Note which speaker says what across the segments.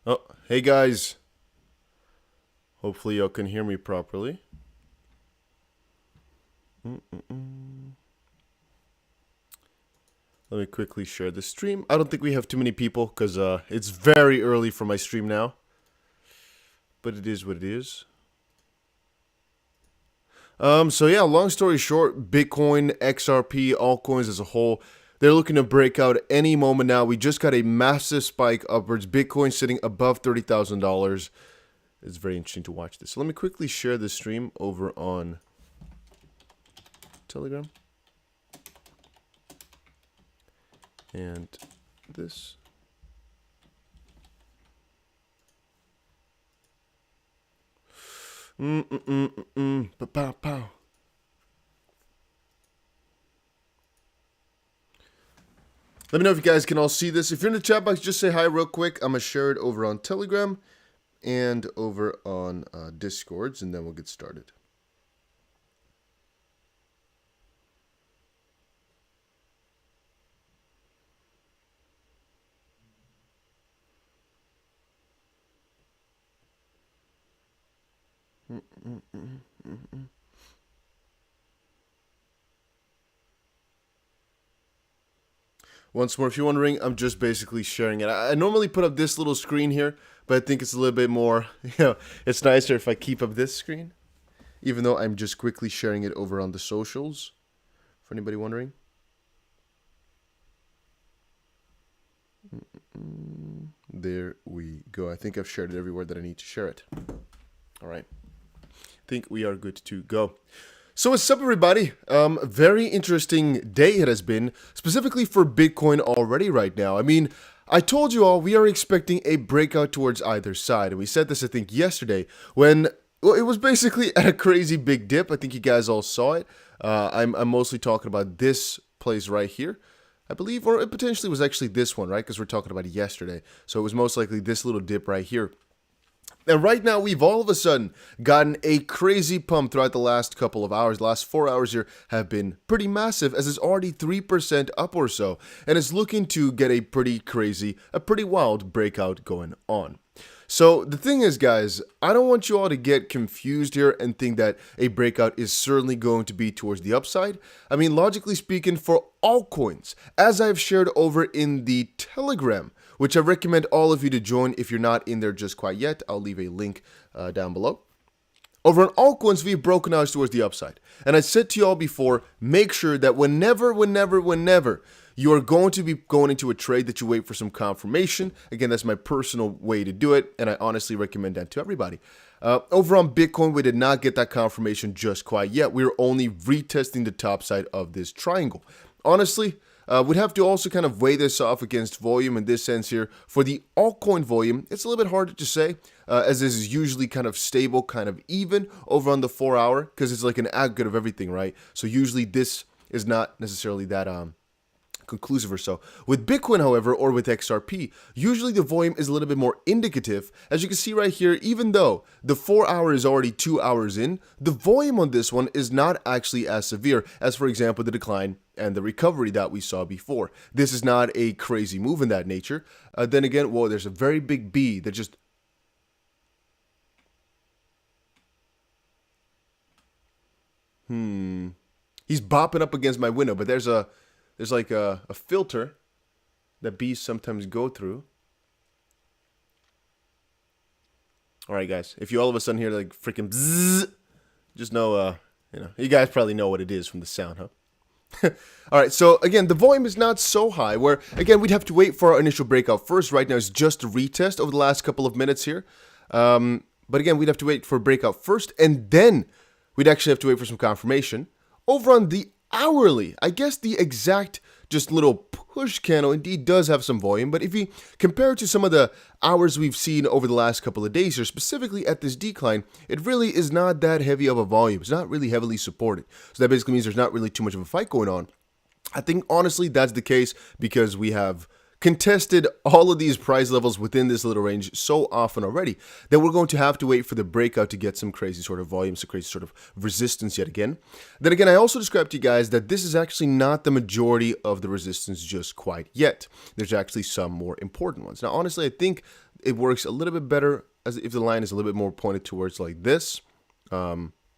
Speaker 1: Oh, hey guys. Hopefully y'all can hear me properly. Let me quickly share the stream. I don't think we have too many people because it's very early for my stream now. But it is what it is. So yeah, long story short, Bitcoin, XRP, altcoins as a whole, they're looking to break out any moment now. We just got a massive spike upwards. Bitcoin sitting above $30,000. It's very interesting to watch this. So let me quickly share the stream over on Telegram. And this. Pow. Let me know if you guys can all see this. If you're in the chat box, just say hi real quick. I'm going to share it over on Telegram and over on Discords, and then we'll get started. Once more, if you're wondering, I'm just basically sharing it. I normally put up this little screen here, but I think it's a little bit more, it's nicer if I keep up this screen, even though I'm just quickly sharing it over on the socials, for anybody wondering. There we go. I think I've shared it everywhere that I need to share it. All right. I think we are good to go. So what's up, everybody? Very interesting day it has been, specifically for Bitcoin already right now. I mean, I told you all we are expecting a breakout towards either side. And we said this, I think, yesterday when, well, it was basically at a crazy big dip. I think you guys all saw it. I'm mostly talking about this place right here, I believe, or it potentially was actually this one, right? Because we're talking about it yesterday. So it was most likely this little dip right here. And right now, we've all of a sudden gotten a crazy pump throughout the last couple of hours. The last 4 hours here have been pretty massive, as it's already 3% up or so. And it's looking to get a pretty crazy, a pretty wild breakout going on. So the thing is, guys, I don't want you all to get confused here and think that a breakout is certainly going to be towards the upside. I mean, logically speaking, for altcoins, as I've shared over in the Telegram, which I recommend all of you to join if you're not in there just quite yet. I'll leave a link down below. Over on altcoins, we've broken out towards the upside. And I said to you all before, make sure that whenever you are going to be going into a trade, that you wait for some confirmation. Again, that's my personal way to do it, and I honestly recommend that to everybody. Over on Bitcoin, we did not get that confirmation just quite yet. We're only retesting the top side of this triangle. Honestly, we'd have to also kind of weigh this off against volume in this sense here. For the altcoin volume, it's a little bit harder to say, as this is usually kind of stable, kind of even over on the 4 hour, because it's like an aggregate of everything, right? So usually this is not necessarily that conclusive or so. With Bitcoin, however, or with XRP, usually the volume is a little bit more indicative. As you can see right here, even though the 4 hour is already 2 hours in, the volume on this one is not actually as severe as, for example, the decline and the recovery that we saw before. This is not a crazy move in that nature. Then again, whoa, there's a very big B that just... He's bopping up against my window, but there's like a filter that bees sometimes go through. All right, guys, if you all of a sudden hear like freaking bzzz, just know, you guys probably know what it is from the sound, huh? All right, so again, the volume is not so high where, again, we'd have to wait for our initial breakout first. Right now, it's just a retest over the last couple of minutes here. But again, we'd have to wait for a breakout first, and then we'd actually have to wait for some confirmation. Over on the hourly, I guess the exact just little push candle indeed does have some volume, but if you compare it to some of the hours we've seen over the last couple of days here, specifically at this decline, it really is not that heavy of a volume. It's not really heavily supported. So that basically means there's not really too much of a fight going on. I think honestly that's the case because we have contested all of these price levels within this little range so often already that we're going to have to wait for the breakout to get some crazy sort of volume, some crazy sort of resistance yet again. Then again, I also described to you guys that this is actually not the majority of the resistance just quite yet. There's actually some more important ones. Now, honestly, I think it works a little bit better as if the line is a little bit more pointed towards like this.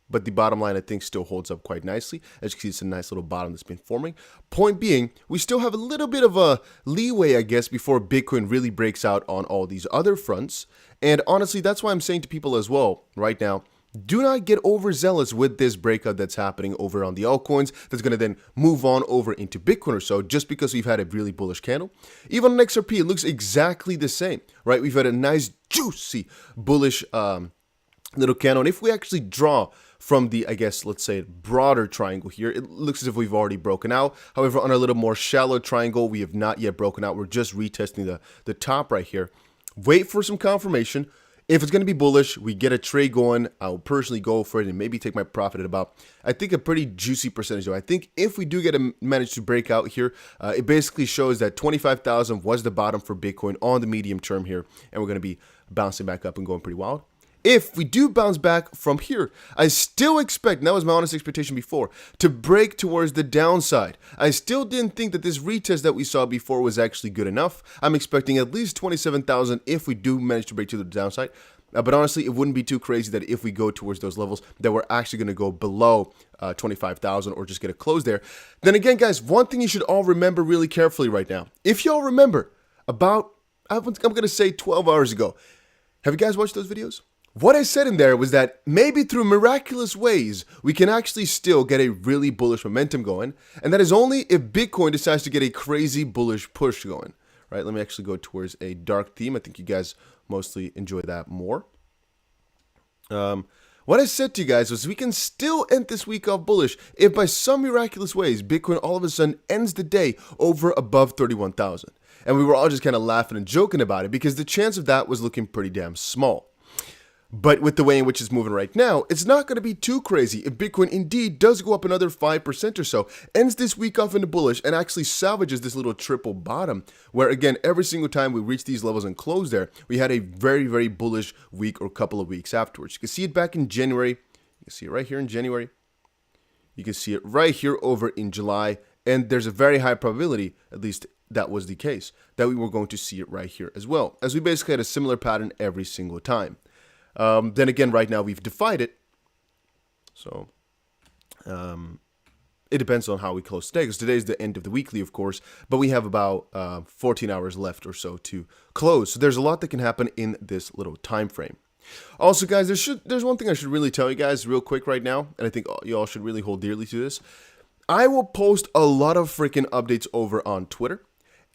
Speaker 1: But the bottom line, I think, still holds up quite nicely. As you can see, it's a nice little bottom that's been forming. Point being, we still have a little bit of a leeway, I guess, before Bitcoin really breaks out on all these other fronts. And honestly, that's why I'm saying to people as well right now, do not get overzealous with this breakout that's happening over on the altcoins that's going to then move on over into Bitcoin or so just because we've had a really bullish candle. Even on XRP, it looks exactly the same, right? We've had a nice, juicy, bullish little candle. And if we actually draw from the, I guess, let's say broader triangle here, it looks as if we've already broken out. However, on a little more shallow triangle, we have not yet broken out. We're just retesting the top right here. Wait for some confirmation. If it's going to be bullish, we get a trade going. I'll personally go for it and maybe take my profit at about, I think, a pretty juicy percentage. Though I think if we do manage to break out here, it basically shows that 25,000 was the bottom for Bitcoin on the medium term here, and we're going to be bouncing back up and going pretty wild. If we do bounce back from here, I still expect, and that was my honest expectation before, to break towards the downside. I still didn't think that this retest that we saw before was actually good enough. I'm expecting at least 27,000 if we do manage to break to the downside. But honestly, it wouldn't be too crazy that if we go towards those levels, that we're actually going to go below 25,000 or just get a close there. Then again, guys, one thing you should all remember really carefully right now. If y'all remember, about, I'm going to say 12 hours ago, have you guys watched those videos? What I said in there was that maybe through miraculous ways, we can actually still get a really bullish momentum going. And that is only if Bitcoin decides to get a crazy bullish push going. Right? Let me actually go towards a dark theme. I think you guys mostly enjoy that more. What I said to you guys was we can still end this week off bullish if by some miraculous ways, Bitcoin all of a sudden ends the day over above 31,000. And we were all just kind of laughing and joking about it because the chance of that was looking pretty damn small. But with the way in which it's moving right now, it's not going to be too crazy if Bitcoin indeed does go up another 5% or so, ends this week off into bullish, and actually salvages this little triple bottom, where again, every single time we reach these levels and close there, we had a very, very bullish week or couple of weeks afterwards. You can see it back in January. You can see it right here in January. You can see it right here over in July, and there's a very high probability, at least that was the case, that we were going to see it right here as well, as we basically had a similar pattern every single time. Then again, right now we've defied it. So it depends on how we close today, because today is the end of the weekly, of course, but we have about 14 hours left or so to close. So there's a lot that can happen in this little time frame. Also, guys, there's one thing I should really tell you guys real quick right now, and I think you all should really hold dearly to this. I will post a lot of freaking updates over on Twitter.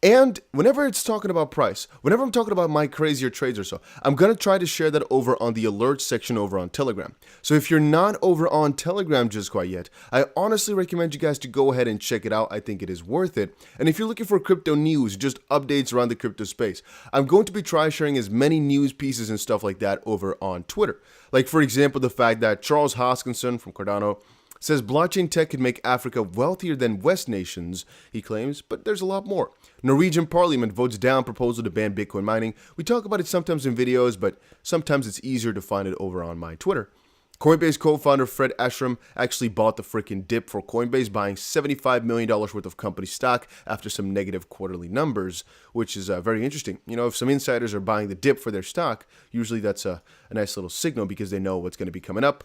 Speaker 1: And whenever it's talking about price, whenever I'm talking about my crazier trades or so, I'm going to try to share that over on the alerts section over on Telegram. So if you're not over on Telegram just quite yet, I honestly recommend you guys to go ahead and check it out. I think it is worth it. And if you're looking for crypto news, just updates around the crypto space, I'm going to be sharing as many news pieces and stuff like that over on Twitter. Like, for example, the fact that Charles Hoskinson from Cardano says blockchain tech could make Africa wealthier than West nations, he claims, but there's a lot more. Norwegian parliament votes down proposal to ban Bitcoin mining. We talk about it sometimes in videos, but sometimes it's easier to find it over on my Twitter. Coinbase co-founder Fred Ashram actually bought the freaking dip for Coinbase, buying $75 million worth of company stock after some negative quarterly numbers, which is very interesting. You know, if some insiders are buying the dip for their stock, usually that's a nice little signal because they know what's going to be coming up.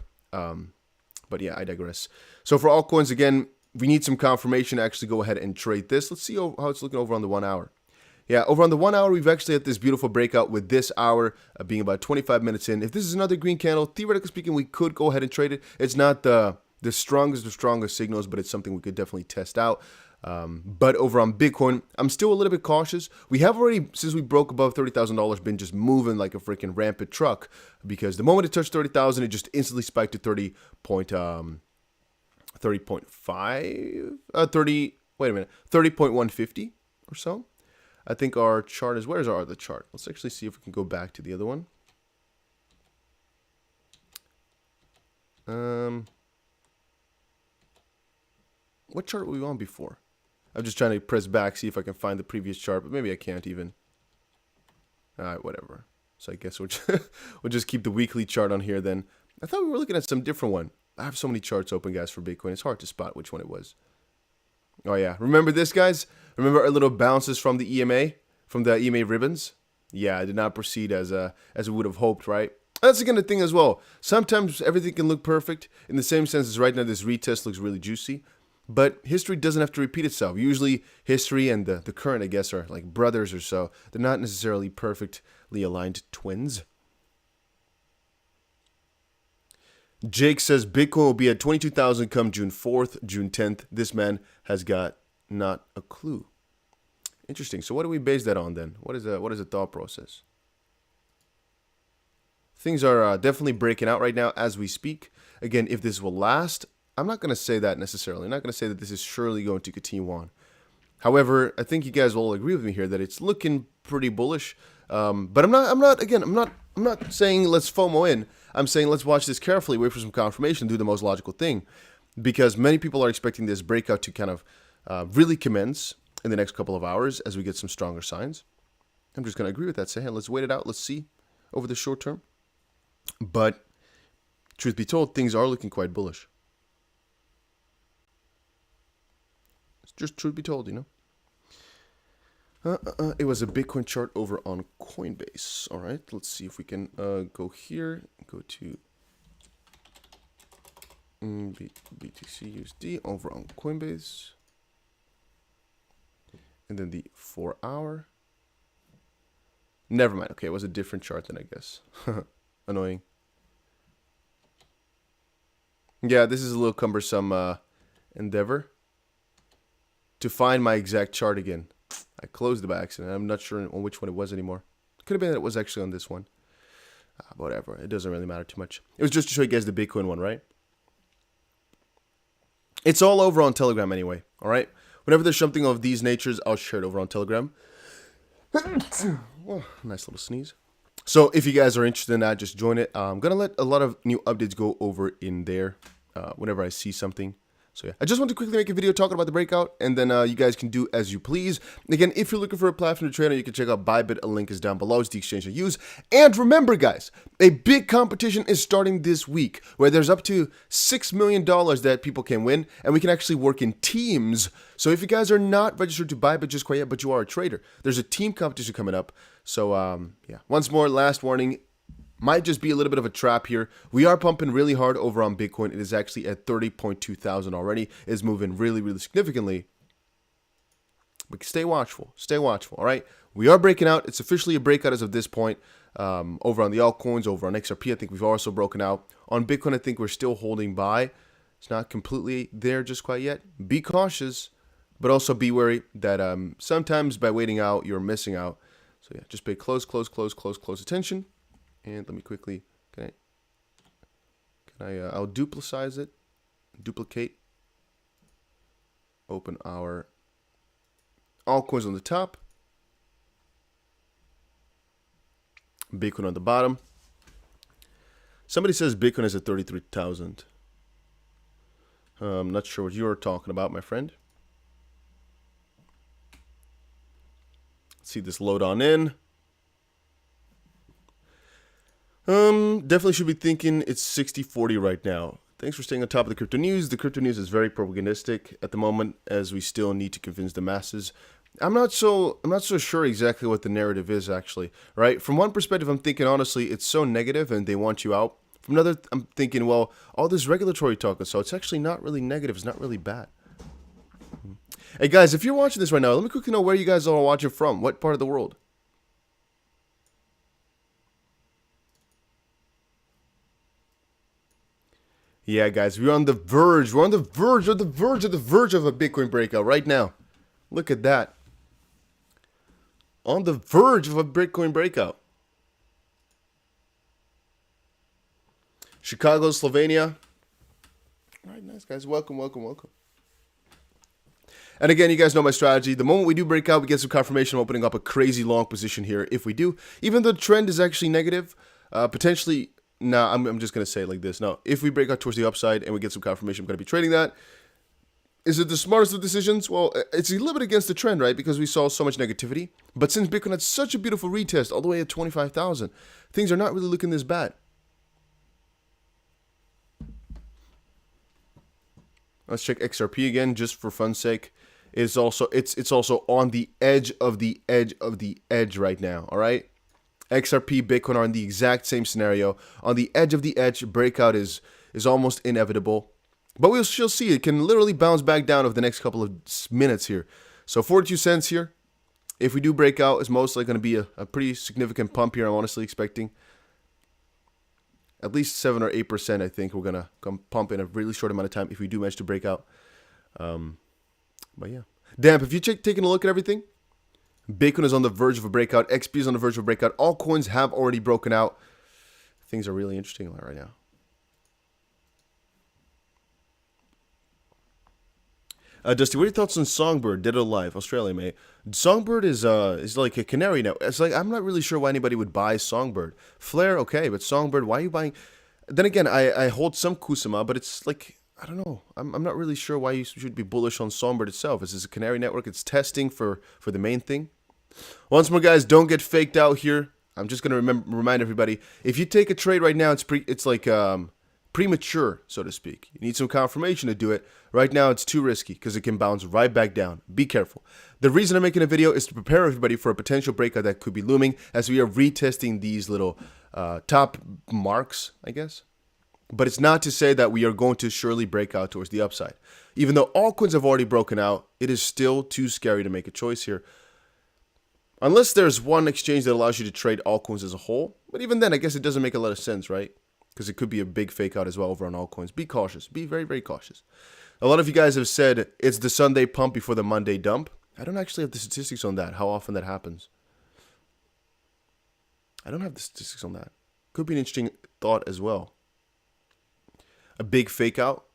Speaker 1: But yeah, I digress. So for altcoins, again, we need some confirmation to actually go ahead and trade this. Let's see how it's looking over on the 1 hour. Yeah, over on the 1 hour, we've actually had this beautiful breakout with this hour being about 25 minutes in. If this is another green candle, theoretically speaking, we could go ahead and trade it. It's not the strongest signals, but it's something we could definitely test out. But over on Bitcoin, I'm still a little bit cautious. We have already, since we broke above $30,000, been just moving like a freaking rampant truck, because the moment it touched 30,000, it just instantly spiked to 30.150 or so. I think our chart is, where's our other chart? Let's actually see if we can go back to the other one. What chart were we on before? I'm just trying to press back, see if I can find the previous chart, but maybe I can't even. Alright, whatever. So I guess we'll just keep the weekly chart on here then. I thought we were looking at some different one. I have so many charts open, guys, for Bitcoin. It's hard to spot which one it was. Oh, yeah. Remember this, guys? Remember our little bounces from the EMA? From the EMA ribbons? Yeah, I did not proceed as we would have hoped, right? That's again the thing as well. Sometimes everything can look perfect. In the same sense as right now, this retest looks really juicy. But history doesn't have to repeat itself. Usually, history and the current, I guess, are like brothers or so. They're not necessarily perfectly aligned twins. Jake says Bitcoin will be at 22,000 come June 4th, June 10th. This man has got not a clue. Interesting. So what do we base that on then? What is the thought process? Things are definitely breaking out right now as we speak. Again, if this will last, I'm not going to say that necessarily. I'm not going to say that this is surely going to continue on. However, I think you guys will all agree with me here that it's looking pretty bullish. But I'm not saying let's FOMO in. I'm saying let's watch this carefully, wait for some confirmation, do the most logical thing. Because many people are expecting this breakout to kind of really commence in the next couple of hours as we get some stronger signs. I'm just going to agree with that. Say, hey, let's wait it out. Let's see over the short term. But truth be told, things are looking quite bullish. It's just truth be told, you know. It was a Bitcoin chart over on Coinbase. All right, let's see if we can go here, go to BTC USD over on Coinbase. And then the 4 hour. Never mind. Okay, it was a different chart then, I guess. Annoying. Yeah, this is a little cumbersome endeavor to find my exact chart again. I closed it by accident. I'm not sure on which one it was anymore. Could have been that it was actually on this one. Whatever. It doesn't really matter too much. It was just to show you guys the Bitcoin one, right? It's all over on Telegram anyway, all right? Whenever there's something of these natures, I'll share it over on Telegram. Oh, nice little sneeze. So if you guys are interested in that, just join it. I'm going to let a lot of new updates go over in there whenever I see something. So yeah, I just want to quickly make a video talking about the breakout, and then you guys can do as you please. Again, if you're looking for a platform to trade on, you can check out Bybit. A link is down below. It's the exchange I use. And remember, guys, a big competition is starting this week where there's up to $6 million that people can win, and we can actually work in teams. So if you guys are not registered to Bybit just quite yet, but you are a trader, there's a team competition coming up. So yeah, once more, last warning. Might just be a little bit of a trap here. We are pumping really hard over on Bitcoin. It is actually at 30.2 thousand already. It is moving really, really significantly. But stay watchful. Stay watchful, all right? We are breaking out. It's officially a breakout as of this point. Over on the altcoins, over on XRP, I think we've also broken out. On Bitcoin, I think we're still holding by. It's not completely there just quite yet. Be cautious, but also be wary that sometimes by waiting out, you're missing out. So yeah, just pay close attention. And let me quickly, I'll duplicate, open our altcoins on the top, Bitcoin on the bottom. Somebody says Bitcoin is at 33,000. I'm not sure what you're talking about, my friend. Let's see this load on in. Definitely should be thinking it's 60-40 right now. Thanks for staying on top of the crypto news. The crypto news is very propagandistic at the moment, as we still need to convince the masses. I'm not so sure exactly what the narrative is actually, right? From one perspective, I'm thinking honestly, it's so negative and they want you out. From another, I'm thinking, well, all this regulatory talk, so it's actually not really negative. It's not really bad. Hey guys, if you're watching this right now, let me quickly know where you guys are watching from. What part of the world? Yeah, guys, we're on the verge. We're on the verge of a Bitcoin breakout right now. Look at that. On the verge of a Bitcoin breakout. Chicago, Slovenia. All right, nice, guys. Welcome. And again, you guys know my strategy. The moment we do break out, we get some confirmation opening up a crazy long position here. If we do, even though the trend is actually negative, potentially... I'm just going to say it like this. No, if we break out towards the upside and we get some confirmation, I'm going to be trading that. Is it the smartest of decisions? Well, it's a little bit against the trend, right? Because we saw so much negativity. But since Bitcoin had such a beautiful retest all the way at 25,000, things are not really looking this bad. Let's check XRP again, just for fun's sake. It's also on the edge of the edge of the edge right now. All right, XRP, Bitcoin are in the exact same scenario. On the edge of the edge, breakout is almost inevitable. But we'll still see. It can literally bounce back down over the next couple of minutes here. So 42 cents here. If we do break out, it's mostly going to be a pretty significant pump here. I'm honestly expecting at least 7 or 8%. I think we're going to come pump in a really short amount of time if we do manage to break out. But yeah. Damn, if you taking a look at everything, Bitcoin is on the verge of a breakout. XP is on the verge of a breakout. All coins have already broken out. Things are really interesting right now. Dusty, what are your thoughts on Songbird, Dead or Alive, Australia, mate? Songbird is like a canary now. It's like, I'm not really sure why anybody would buy Songbird. Flare, okay, but Songbird, why are you buying? Then again, I hold some Kusama, but it's like, I don't know. I'm not really sure why you should be bullish on Songbird itself. This is a canary network. It's testing for the main thing. Once more, guys, don't get faked out here. I'm just going to remind everybody, if you take a trade right now, it's like premature, so to speak. You need some confirmation to do it. Right now, it's too risky because it can bounce right back down. Be careful. The reason I'm making a video is to prepare everybody for a potential breakout that could be looming as we are retesting these little top marks, I guess. But it's not to say that we are going to surely break out towards the upside. Even though all coins have already broken out, it is still too scary to make a choice here. Unless there's one exchange that allows you to trade altcoins as a whole. But even then, I guess it doesn't make a lot of sense, right? Because it could be a big fake out as well over on altcoins. Be cautious. Be very, very cautious. A lot of you guys have said it's the Sunday pump before the Monday dump. I don't actually have the statistics on that, how often that happens. I don't have the statistics on that. Could be an interesting thought as well. A big fake out.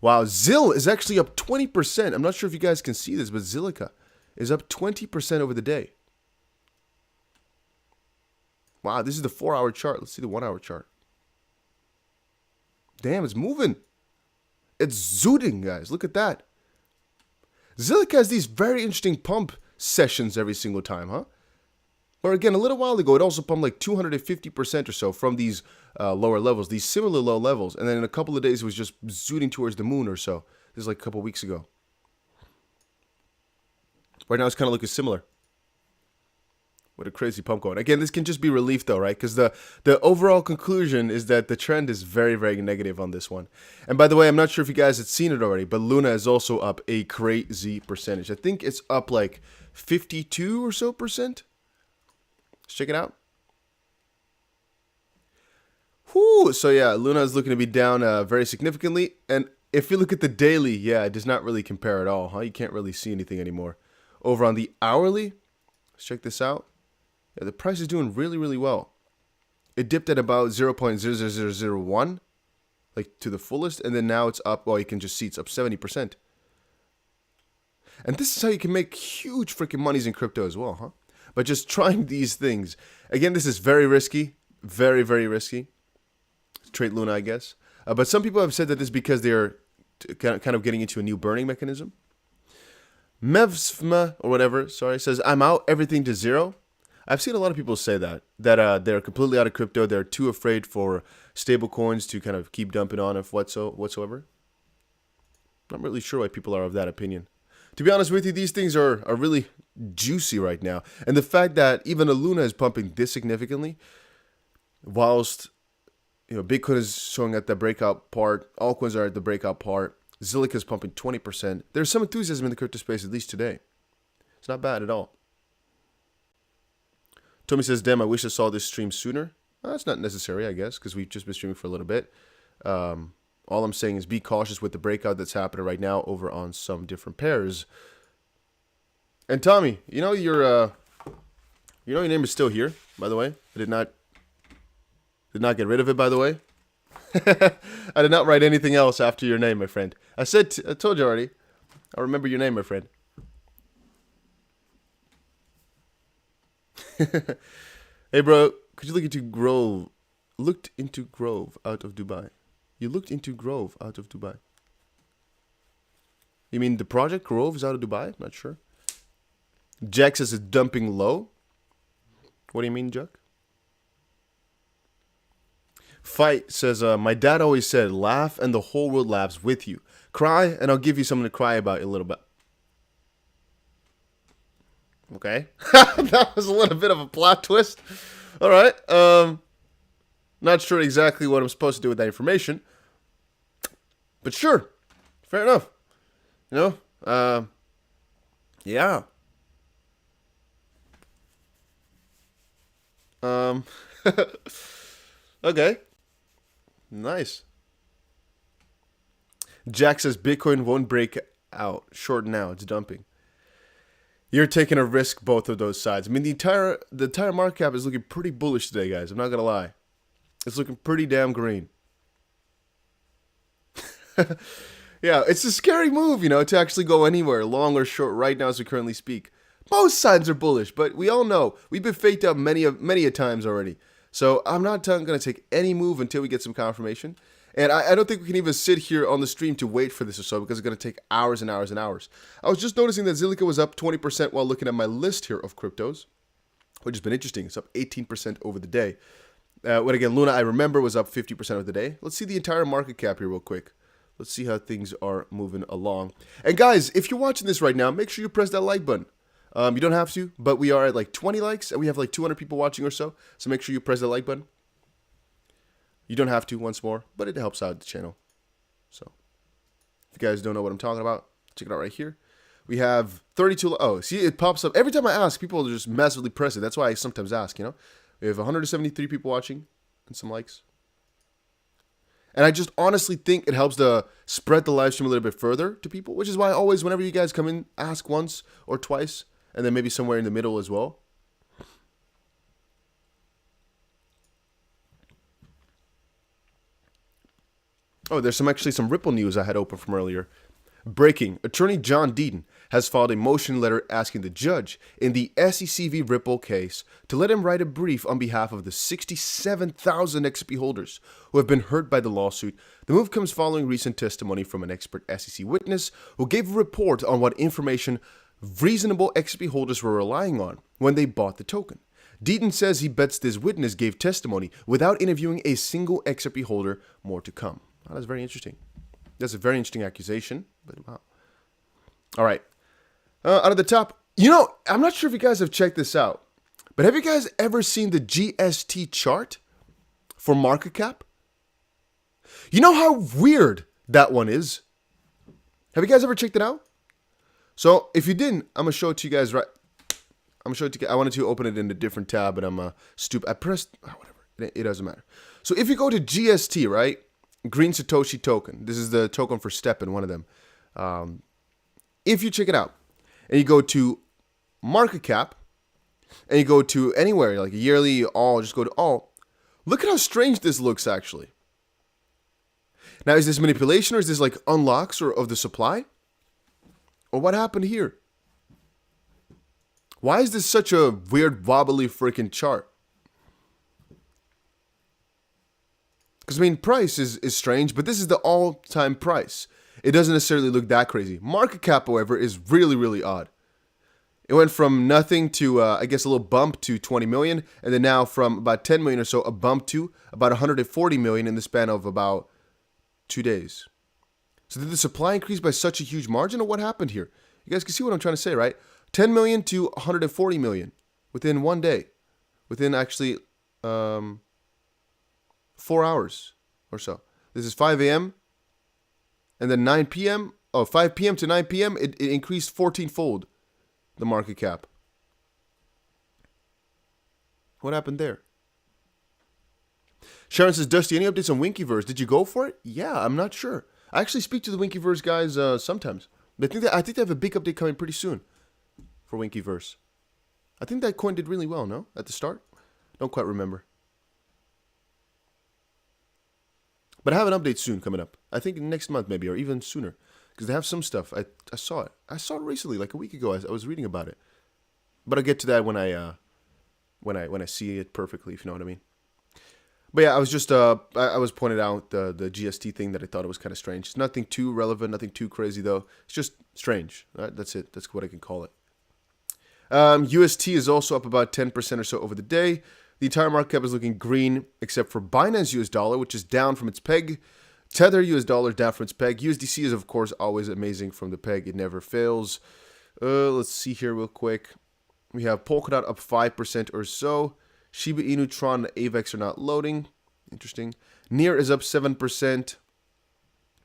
Speaker 1: Wow, ZIL is actually up 20%. I'm not sure if you guys can see this, but Zilliqa is up 20% over the day. Wow, this is the 4-hour chart. Let's see the 1-hour chart. Damn, it's moving. It's zooting, guys. Look at that. Zilliqa has these very interesting pump sessions every single time, huh? Or again, a little while ago, it also pumped like 250% or so from these lower levels, these similar low levels. And then in a couple of days, it was just zooting towards the moon or so. This is like a couple of weeks ago. Right now, it's kind of looking similar. What a crazy pump going. Again, this can just be relief though, right? Because the overall conclusion is that the trend is very, very negative on this one. And by the way, I'm not sure if you guys had seen it already, but Luna is also up a crazy percentage. I think it's up like 52 or so percent. Let's check it out. Whoo! So yeah, Luna is looking to be down very significantly. And if you look at the daily, yeah, it does not really compare at all, huh? You can't really see anything anymore. Over on the hourly, let's check this out. Yeah, the price is doing really, really well. It dipped at about 0.00001, like to the fullest, and then now it's up, well, you can just see it's up 70%. And this is how you can make huge freaking monies in crypto as well, huh? By just trying these things. Again, this is very risky. Very, very risky. Trade Luna, I guess. But some people have said that this is because they're kind of getting into a new burning mechanism. Mevsma, or whatever, sorry, says, I'm out, everything to zero. I've seen a lot of people say that they're completely out of crypto. They're too afraid for stable coins to kind of keep dumping on it whatsoever. I'm not really sure why people are of that opinion. To be honest with you, these things are really juicy right now. And the fact that even a Luna is pumping this significantly, whilst Bitcoin is showing at the breakout part, altcoins are at the breakout part, Zilliqa is pumping 20%. There's some enthusiasm in the crypto space, at least today. It's not bad at all. Tommy says, damn, I wish I saw this stream sooner. Well, that's not necessary, I guess, because we've just been streaming for a little bit. All I'm saying is be cautious with the breakout that's happening right now over on some different pairs. And Tommy, your name is still here, by the way. I did not get rid of it, by the way. I did not write anything else after your name, my friend. I told you already. I remember your name, my friend. Hey, bro, could you look into Grove? Looked into Grove out of Dubai. You looked into Grove out of Dubai. You mean the Project Grove is out of Dubai? Not sure. Jack says it's dumping low. What do you mean, Jack? Fight says, my dad always said, laugh and the whole world laughs with you. Cry and I'll give you something to cry about in a little bit. Okay. That was a little bit of a plot twist. All right. Not sure exactly what I'm supposed to do with that information. But sure. Fair enough. You know? Yeah. Okay. Nice. Jack says Bitcoin won't break out. Short now. It's dumping. You're taking a risk both of those sides. I mean, the entire market cap is looking pretty bullish today, guys. I'm not going to lie. It's looking pretty damn green. Yeah, it's a scary move, you know, to actually go anywhere, long or short, right now as we currently speak. Both sides are bullish, but we all know we've been faked up many a times already. So I'm not going to take any move until we get some confirmation. And I don't think we can even sit here on the stream to wait for this or so, because it's going to take hours and hours and hours. I was just noticing that Zilliqa was up 20% while looking at my list here of cryptos, which has been interesting. It's up 18% over the day. When again, Luna, I remember, was up 50% of the day. Let's see the entire market cap here real quick. Let's see how things are moving along. And guys, if you're watching this right now, make sure you press that like button. You don't have to, but we are at like 20 likes, and we have like 200 people watching or so. So make sure you press that like button. You don't have to, once more, but it helps out the channel. So if you guys don't know what I'm talking about, check it out right here. We have 32. Oh, see, it pops up. Every time I ask, people just massively press it. That's why I sometimes ask, you know. We have 173 people watching and some likes. And I just honestly think it helps to spread the live stream a little bit further to people, which is why I always, whenever you guys come in, ask once or twice, and then maybe somewhere in the middle as well. Oh, there's actually some Ripple news I had open from earlier. Breaking. Attorney John Deaton has filed a motion letter asking the judge in the SEC v. Ripple case to let him write a brief on behalf of the 67,000 XP holders who have been hurt by the lawsuit. The move comes following recent testimony from an expert SEC witness who gave a report on what information reasonable XP holders were relying on when they bought the token. Deaton says he bets this witness gave testimony without interviewing a single XRP holder. More to come. Oh, that's very interesting. That's a very interesting accusation, but wow. All right. Out of the top, you know, I'm not sure if you guys have checked this out, but have you guys ever seen the GST chart for market cap? You know how weird that one is? Have you guys ever checked it out? So if you didn't, I'm going to show it to you guys right. I'm going to show it to you. I wanted to open it in a different tab, but I'm stupid. I pressed, whatever. It doesn't matter. So if you go to GST, right? Green Satoshi token. This is the token for STEPN, one of them. If you check it out, and you go to market cap, and you go to anywhere, like yearly, all, just go to all, look at how strange this looks, actually. Now, is this manipulation, or is this like unlocks or of the supply? Or what happened here? Why is this such a weird, wobbly freaking chart? Because, I mean, price is strange, but this is the all-time price. It doesn't necessarily look that crazy. Market cap, however, is really, really odd. It went from nothing to, I guess, a little bump to 20 million, and then now from about 10 million or so, a bump to about 140 million in the span of about 2 days. So did the supply increase by such a huge margin, or what happened here? You guys can see what I'm trying to say, right? 10 million to 140 million within 1 day. Within, actually, 4 hours or so. This is 5 a.m. and then 9 p.m. Oh, 5 p.m. to 9 p.m. It increased 14-fold, the market cap. What happened there? Sharon says, Dusty, any updates on Winkyverse? Did you go for it? Yeah, I'm not sure. I actually speak to the Winkyverse guys sometimes. I think they have a big update coming pretty soon for Winkyverse. I think that coin did really well, no? At the start? Don't quite remember. But I have an update soon coming up. I think next month maybe, or even sooner. Because they have some stuff. I saw it. I saw it recently, like a week ago. I was reading about it. But I'll get to that when I see it perfectly, if you know what I mean. But yeah, I was just I was pointed out the GST thing that I thought it was kind of strange. It's nothing too relevant, nothing too crazy though. It's just strange. Right? That's it. That's what I can call it. UST is also up about 10% or so over the day. The entire market cap is looking green, except for Binance US dollar, which is down from its peg. Tether US dollar down from its peg. USDC is of course always amazing from the peg. It never fails. Let's see here real quick. We have Polkadot up 5% or so. Shiba Inu, Tron, and AVAX are not loading. Interesting. Near is up 7%.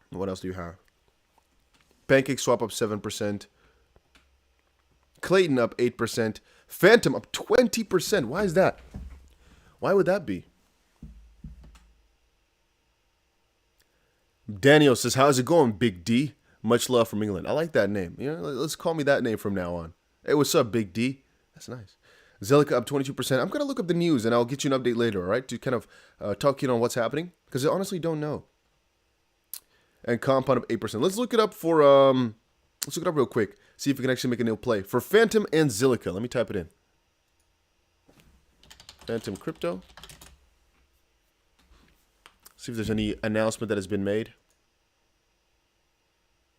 Speaker 1: What else do you have? PancakeSwap up 7%. Clayton up 8%. Phantom up 20%. Why is that? Why would that be? Daniel says, how's it going, Big D? Much love from England. I like that name. You know, let's call me that name from now on. Hey, what's up, Big D? That's nice. Zelica up 22%. I'm going to look up the news and I'll get you an update later, all right? To kind of talk you on what's happening. Because I honestly don't know. And Compound up 8%. Let's look it up for, let's look it up real quick. See if we can actually make a new play. For Phantom and Zelica. Let me type it in. Phantom Crypto. See if there's any announcement that has been made.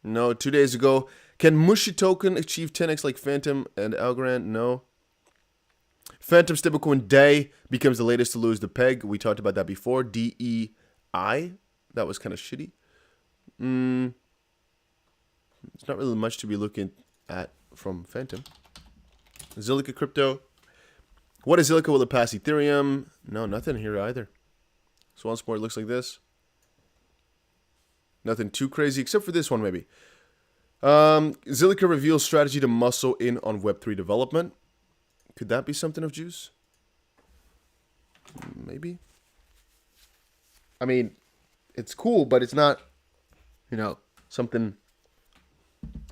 Speaker 1: No, 2 days ago. Can Mushi token achieve 10x like Phantom and Algorand? No. Phantom stablecoin Day becomes the latest to lose the peg. We talked about that before. DEI. That was kind of shitty. It's not really much to be looking at from Phantom. Zilica Crypto. What is Zilica? Will it pass Ethereum? No, nothing here either. So once more, it looks like this. Nothing too crazy, except for this one maybe. Zilica reveals strategy to muscle in on Web3 development. Could that be something of juice? Maybe. I mean, it's cool, but it's not, you know, something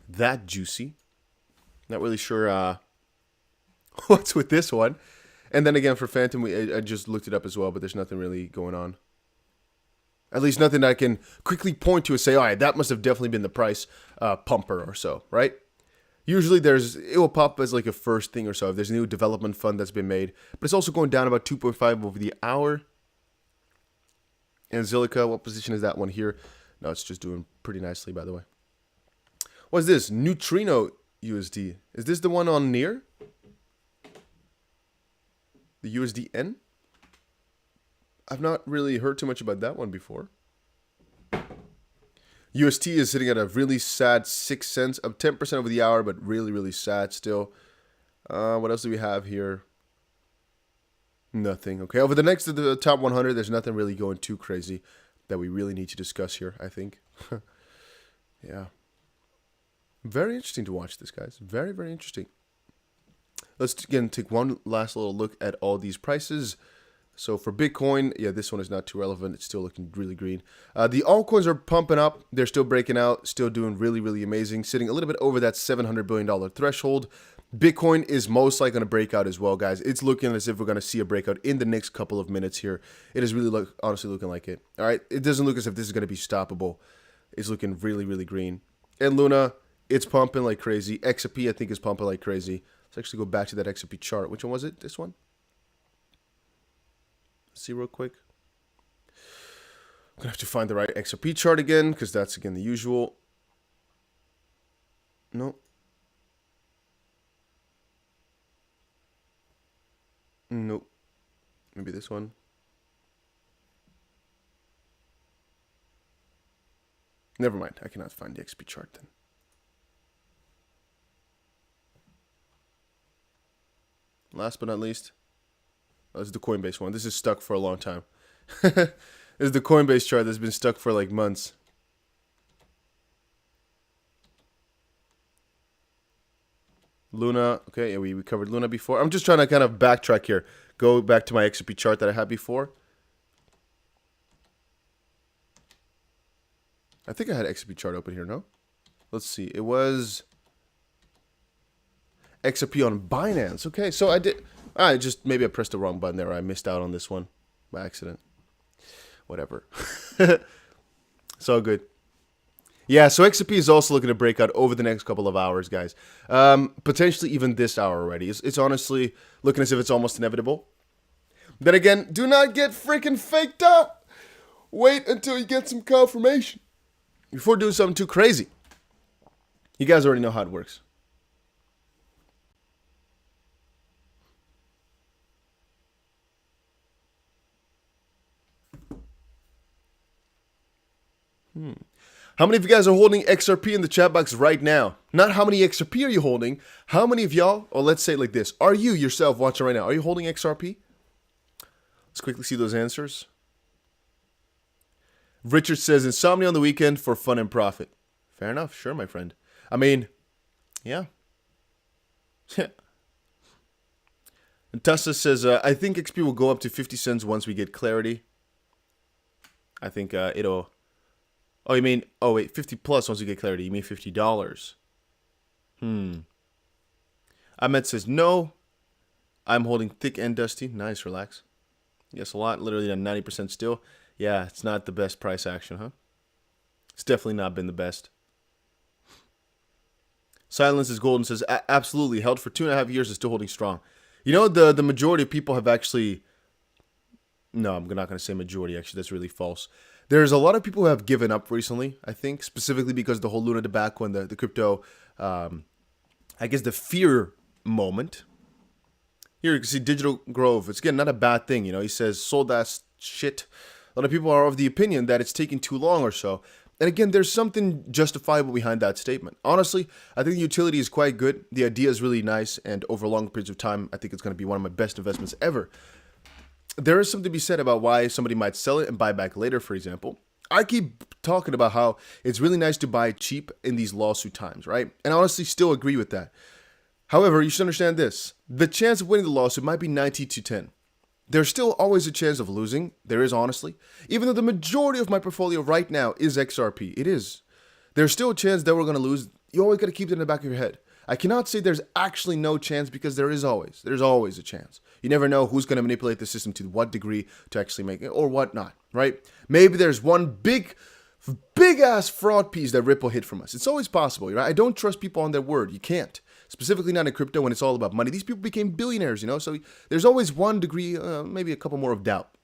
Speaker 1: that juicy. Not really sure what's with this one. And then again, for Phantom, I just looked it up as well, but there's nothing really going on. At least nothing that I can quickly point to and say, all right, that must have definitely been the price pumper or so, right? Usually it will pop as like a first thing or so if there's a new development fund that's been made. But it's also going down about 2.5 over the hour. And Zilica, what position is that one here? No, it's just doing pretty nicely, by the way. What's this? Neutrino USD. Is this the one on near? The USDN? I've not really heard too much about that one before. UST is sitting at a really sad 6 cents, up 10% over the hour, but really, really sad still. What else do we have here? Nothing. Okay, over the top 100, there's nothing really going too crazy that we really need to discuss here, I think. Yeah. Very interesting to watch this, guys. Very, very interesting. Let's again take one last little look at all these prices. So for Bitcoin, yeah, this one is not too relevant. It's still looking really green. The altcoins are pumping up. They're still breaking out, still doing really, really amazing, sitting a little bit over that $700 billion threshold. Bitcoin is most likely going to break out as well, guys. It's looking as if we're going to see a breakout in the next couple of minutes here. It is really, honestly looking like it. All right, it doesn't look as if this is going to be stoppable. It's looking really, really green. And Luna, it's pumping like crazy. XRP, I think, is pumping like crazy. Let's actually go back to that XRP chart. Which one was it? This one? Let's see real quick. I'm going to have to find the right XRP chart again, because that's, again, the usual. Nope. Nope. Maybe this one. Never mind. I cannot find the XP chart then. Last but not least, this is the Coinbase one. This is stuck for a long time. This is the Coinbase chart that's been stuck for like months. Luna, okay, yeah, we covered Luna before. I'm just trying to kind of backtrack here. Go back to my XRP chart that I had before. I think I had XRP chart open here, no? Let's see. It was XRP on Binance. Okay, so maybe I pressed the wrong button there. I missed out on this one by accident. Whatever. It's all good. Yeah, so XRP is also looking to break out over the next couple of hours, guys. Potentially even this hour already. It's honestly looking as if it's almost inevitable. Then again, do not get freaking faked out. Wait until you get some confirmation before doing something too crazy. You guys already know how it works. How many of you guys are holding XRP in the chat box right now? Not how many XRP are you holding. How many of y'all, or let's say it like this, are you yourself watching right now? Are you holding XRP? Let's quickly see those answers. Richard says, insomnia on the weekend for fun and profit. Fair enough. Sure, my friend. I mean, yeah. And Tessa says, I think XP will go up to 50 cents once we get clarity. I think it'll... Oh, you mean... Oh, wait. 50 plus once we get clarity. You mean $50. Ahmed says, no. I'm holding thick and dusty. Nice. Relax. Yes, a lot. Literally at 90% still. Yeah, it's not the best price action, huh? It's definitely not been the best. Silence is Golden says, absolutely. Held for 2.5 years and still holding strong. You know, the majority of people have actually... No, I'm not going to say majority. Actually, that's really false. There's a lot of people who have given up recently, I think, specifically because the whole Luna debacle and the crypto, I guess the fear moment. Here you can see Digital Grove. It's, again, not a bad thing. You know, he says, sold that shit. A lot of people are of the opinion that it's taking too long or so. And again, there's something justifiable behind that statement. Honestly, I think the utility is quite good. The idea is really nice. And over long periods of time, I think it's going to be one of my best investments ever. There is something to be said about why somebody might sell it and buy back later, for example. I keep talking about how it's really nice to buy cheap in these lawsuit times, right? And I honestly still agree with that. However, you should understand this. The chance of winning the lawsuit might be 90 to 10. There's still always a chance of losing. There is, honestly. Even though the majority of my portfolio right now is XRP. It is. There's still a chance that we're going to lose. You always got to keep that in the back of your head. I cannot say there's actually no chance because there's always a chance. You never know who's going to manipulate the system to what degree to actually make it or whatnot, right? Maybe there's one big ass fraud piece that Ripple hid from us. It's always possible, right? I don't trust people on their word. You can't. Specifically not in crypto when it's all about money. These people became billionaires, you know? So there's always one degree, maybe a couple more of doubt.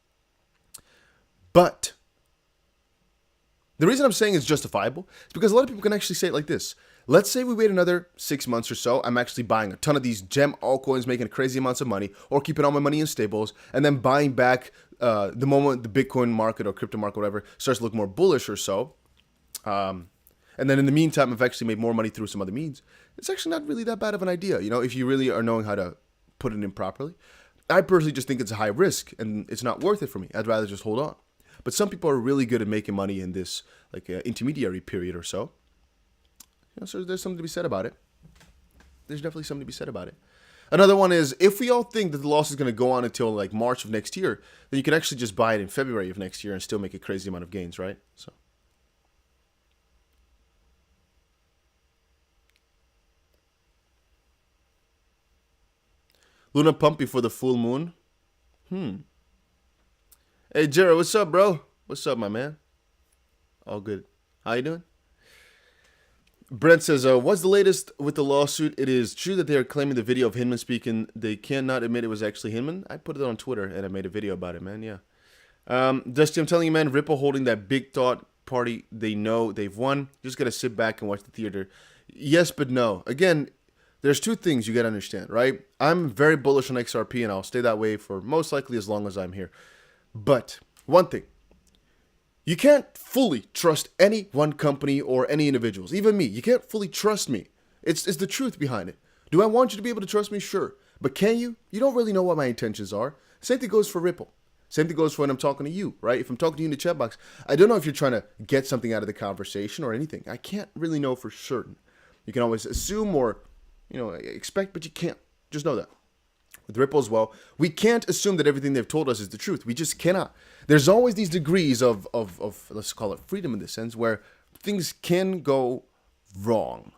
Speaker 1: But the reason I'm saying it's justifiable is because a lot of people can actually say it like this. Let's say we wait another 6 months or so. I'm actually buying a ton of these gem altcoins, making crazy amounts of money, or keeping all my money in stables, and then buying back the moment the Bitcoin market or crypto market, whatever, starts to look more bullish or so. And then in the meantime, I've actually made more money through some other means. It's actually not really that bad of an idea, you know, if you really are knowing how to put it in properly. I personally just think it's a high risk, and it's not worth it for me. I'd rather just hold on. But some people are really good at making money in this like intermediary period or so. You know, so there's something to be said about it. There's definitely something to be said about it. Another one is, if we all think that the loss is going to go on until like March of next year, then you can actually just buy it in February of next year and still make a crazy amount of gains, right? So. Luna pump before the full moon. Hey, Jared, what's up, bro? What's up, my man? All good. How you doing? Brent says, what's the latest with the lawsuit? It is true that they are claiming the video of Hinman speaking. They cannot admit it was actually Hinman. I put it on Twitter, and I made a video about it, man. Yeah. Dusty, I'm telling you, man, Ripple holding that big thought party. They know they've won. Just got to sit back and watch the theater. Yes, but no. Again, there's two things you got to understand, right? I'm very bullish on XRP, and I'll stay that way for most likely as long as I'm here. But one thing. You can't fully trust any one company or any individuals, even me. You can't fully trust me. It's the truth behind it. Do I want you to be able to trust me? Sure. But can you? You don't really know what my intentions are. Same thing goes for Ripple. Same thing goes for when I'm talking to you, right? If I'm talking to you in the chat box, I don't know if you're trying to get something out of the conversation or anything. I can't really know for certain. You can always assume or, you know, expect, but you can't. Just know that. With Ripple as well, we can't assume that everything they've told us is the truth. We just cannot. There's always these degrees of let's call it freedom in this sense, where things can go wrong.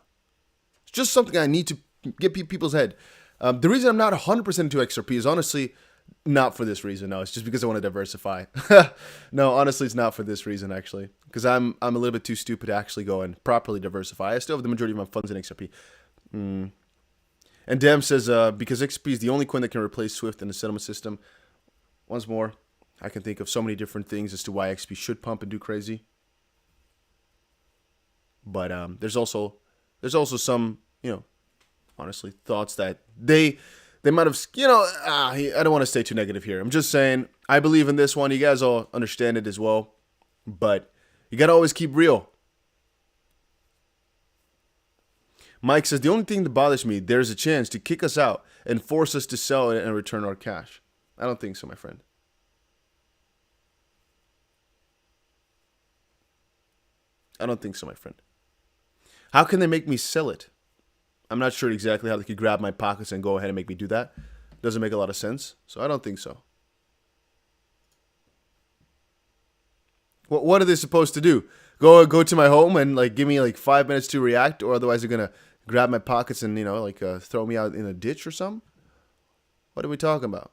Speaker 1: It's just something I need to get people's head. The reason I'm not 100% into XRP is honestly not for this reason. No, it's just because I want to diversify. No, honestly, it's not for this reason, actually. Because I'm a little bit too stupid to actually go and properly diversify. I still have the majority of my funds in XRP. And Dam says, because XP is the only coin that can replace Swift in the settlement system. once more, I can think of so many different things as to why XP should pump and do crazy. But there's also some, honestly, thoughts that they might have, I don't want to stay too negative here. I'm just saying, I believe in this one. You guys all understand it as well. But you got to always keep real. Mike says, the only thing that bothers me, there's a chance to kick us out and force us to sell it and return our cash. I don't think so, my friend. I don't think so, my friend. How can they make me sell it? I'm not sure exactly how they could grab my pockets and go ahead and make me do that. Doesn't make a lot of sense. So I don't think so. What are they supposed to do? Go to my home and like give me like 5 minutes to react, or otherwise they're gonna grab my pockets and throw me out in a ditch or something? What are we talking about?